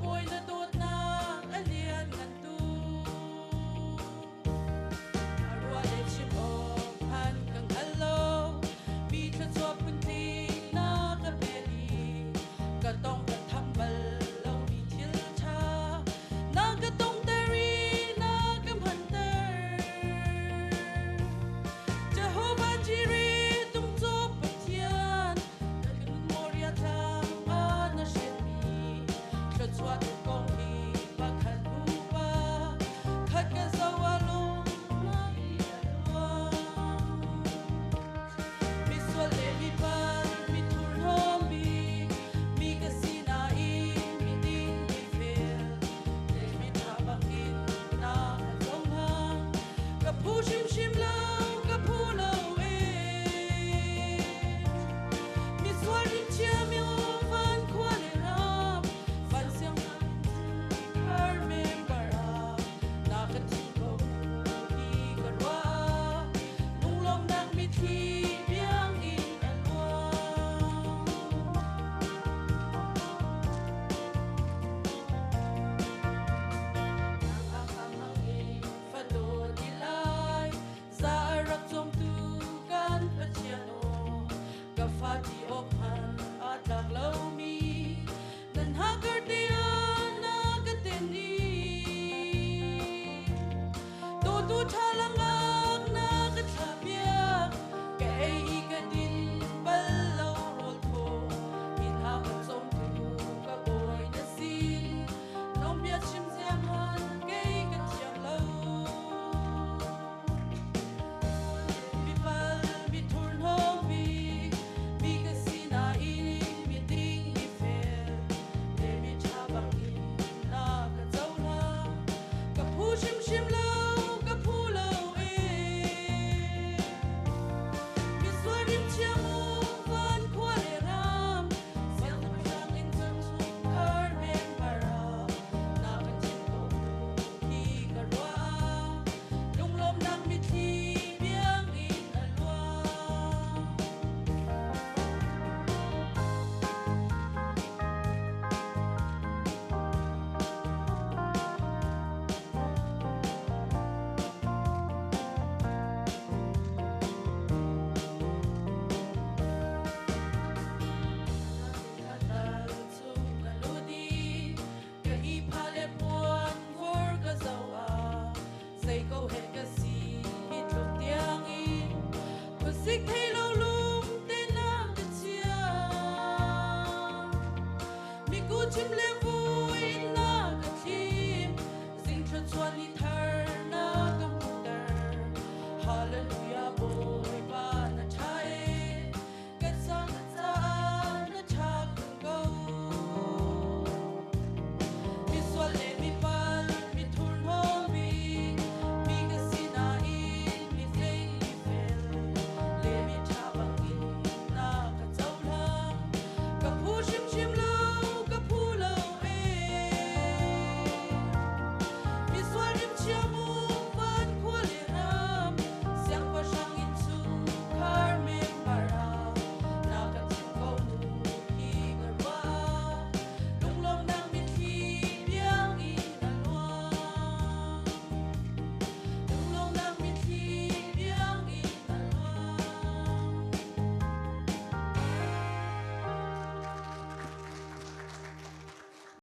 boy na tot na alian ngan tu arwa le chim o han kang hello mi tha chwa pun ti na ka beli ka tong ka thambal lo mi thil cha na ka tong teri na ka mantar Jehovah Jireh tum cho pathian kan moria tha na shen mi ka chwa tu kong mi pa khan bu pa khat ka zawalo na ya mi so le mi pa mi tur no mi ka sina I mi din mi fel le mi tha bang in na ka zong ha ka pu shim shim